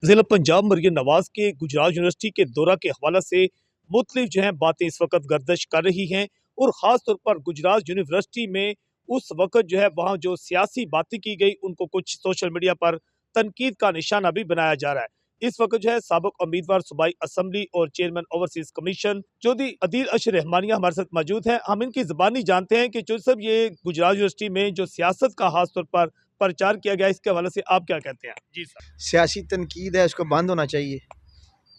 ضلع पंजाब मरियम नवाज के गुजरात यूनिवर्सिटी के दौरा के हवाले से मुख्तलिफ बातें इस वक्त गर्दिश कर रही हैं और ख़ास तौर पर गुजरात यूनिवर्सिटी में उस वक्त वहाँ जो सियासी बातें की गई उनको कुछ सोशल मीडिया पर तनकीद का निशाना भी बनाया जा रहा है। इस वक्त साबिक उम्मीदवार सूबाई असम्बली और chairman overseas commission Chaudhry Adeel Ashar Rehmania हमारे साथ मौजूद हैं। हम इनकी ज़बानी जानते हैं कि चौधरी साहब ये गुजरात यूनिवर्सिटी में जो सियासत का खास तौर पर प्रचार किया गया इसके हवाले से आप क्या कहते हैं? जी सर। सियासी तनकीद है, इसको बंद होना चाहिए।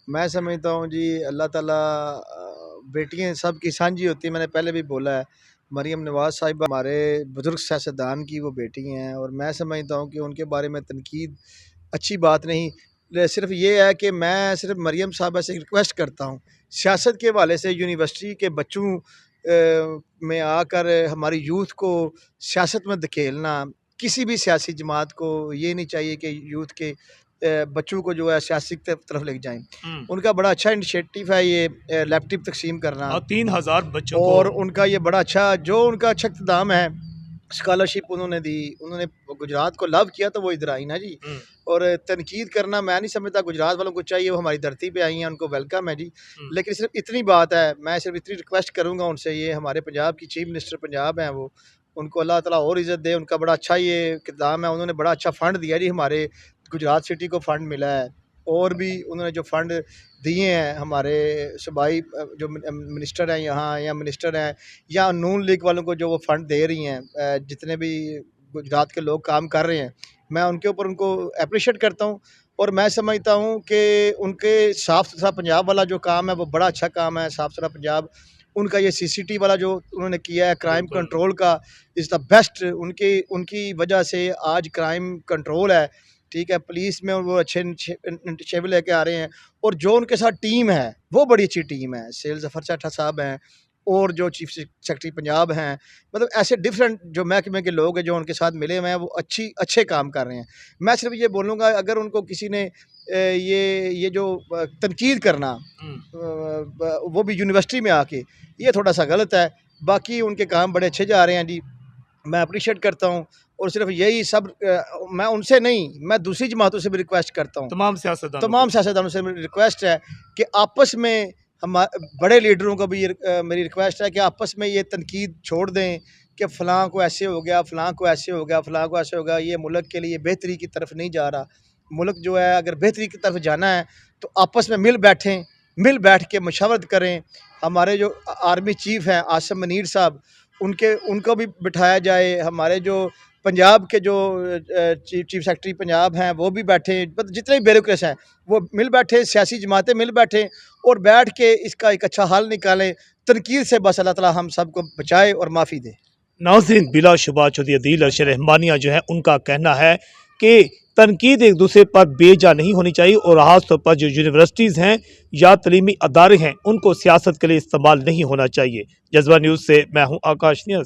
मैं समझता हूँ जी, अल्लाह ताला बेटियाँ सब की साझी होती है। मैंने पहले भी बोला है, मरियम नवाज साहिबा हमारे बुज़ुर्ग सियासतदान की वो बेटी हैं और मैं समझता हूँ कि उनके बारे में तनकीद अच्छी बात नहीं। सिर्फ ये है कि मैं सिर्फ मरियम साहिबा से रिक्वेस्ट करता हूँ, सियासत के हवाले से यूनिवर्सिटी के बच्चों में आकर हमारी यूथ को सियासत में धकेलना, किसी भी सियासी जमात को ये नहीं चाहिए कि यूथ के बच्चों को जो है सियासी तरफ ले जाएं। उनका बड़ा अच्छा इनिशिएटिव है ये लैपटॉप तकसीम करना, 3000 बच्चों और को। उनका ये बड़ा अच्छा जो उनका अच्छा इक़्तिदाम है, स्कॉलरशिप उन्होंने दी, उन्होंने गुजरात को लव किया तो वो इधर आई ना जी। और तनकीद करना मैं नहीं समझता गुजरात वालों को चाहिए, वो हमारी धरती पे आई हैं, उनको वेलकम है जी। लेकिन सिर्फ इतनी बात है, मैं सिर्फ इतनी रिक्वेस्ट करूँगा उनसे, ये हमारे पंजाब की चीफ मिनिस्टर पंजाब हैं, वो उनको अल्लाह ताला और इज़्ज़त दे। उनका बड़ा अच्छा ये इक़्तिदाम है, उन्होंने बड़ा अच्छा फ़ंड दिया जी, हमारे गुजरात सिटी को फ़ंड मिला है और भी उन्होंने जो फ़ंड दिए हैं हमारे सूबाई जो मिनिस्टर हैं यहाँ या मिनिस्टर हैं या नून लीग वालों को जो वो फ़ंड दे रही हैं, जितने भी गुजरात के लोग काम कर रहे हैं, मैं उनके ऊपर उनको अप्रिशिएट करता हूँ। और मैं समझता हूँ कि उनके साफ़ सुथरा पंजाब वाला जो काम है वो बड़ा अच्छा काम है, साफ़ सुथरा पंजाब। उनका ये CCT वाला जो उन्होंने किया है क्राइम कंट्रोल का, इज़ द बेस्ट। उनकी वजह से आज क्राइम कंट्रोल है, ठीक है। पुलिस में वो अच्छे इनिशिएटिव लेके आ रहे हैं और जो उनके साथ टीम है वो बड़ी अच्छी टीम है। सेल ज़फ़र चाठा साहब हैं और जो चीफ सेक्रेटरी पंजाब हैं, मतलब ऐसे डिफरेंट जो महकमे के लोग हैं जो उनके साथ मिले हुए हैं, वो अच्छे काम कर रहे हैं। मैं सिर्फ ये बोलूँगा, अगर उनको किसी ने ये जो तनकीद करना वो भी यूनिवर्सिटी में आके, ये थोड़ा सा गलत है। बाकी उनके काम बड़े अच्छे जा रहे हैं जी, मैं अप्रिशिएट करता हूँ। और सिर्फ यही सब मैं उनसे नहीं, मैं दूसरी जमातों से भी रिक्वेस्ट करता हूँ, तमाम सियासतदानों से मेरी रिक्वेस्ट है कि आपस में हम बड़े लीडरों को भी मेरी रिक्वेस्ट है कि आपस में ये तनकीद छोड़ दें कि फ़लाँ को ऐसे हो गया, फ़लाँ को ऐसे हो गया, फ़लाँ को ऐसे हो गया। ये मुल्क के लिए बेहतरी की तरफ नहीं जा रहा। मुल्क जो है अगर बेहतरी की तरफ जाना है तो आपस में मिल बैठ के मशवरत करें। हमारे जो आर्मी चीफ़ हैं आसिम मुनीर साहब, उनको भी बिठाया जाए। हमारे जो पंजाब के जो चीफ सेक्रेटरी पंजाब हैं वो भी बैठे, मतलब जितने भी ब्यूरोक्रेट्स हैं वो मिल बैठे, सियासी जमातें मिल बैठें और बैठ के इसका एक अच्छा हल निकालें। तनकीद से बस अल्लाह ताला हम सबको बचाए और माफ़ी दे। नाज़रीन, बिलाशुबा चौधरी अदील अशर रहमानिया उनका कहना है कि तनकीद एक दूसरे पर बेजा नहीं होनी चाहिए और खास तौर पर जो यूनिवर्सिटीज़ हैं या तलीमी अदारे हैं उनको सियासत के लिए इस्तेमाल नहीं होना चाहिए। जज्बा न्यूज़ से मैं हूँ आकाश न्यूज़।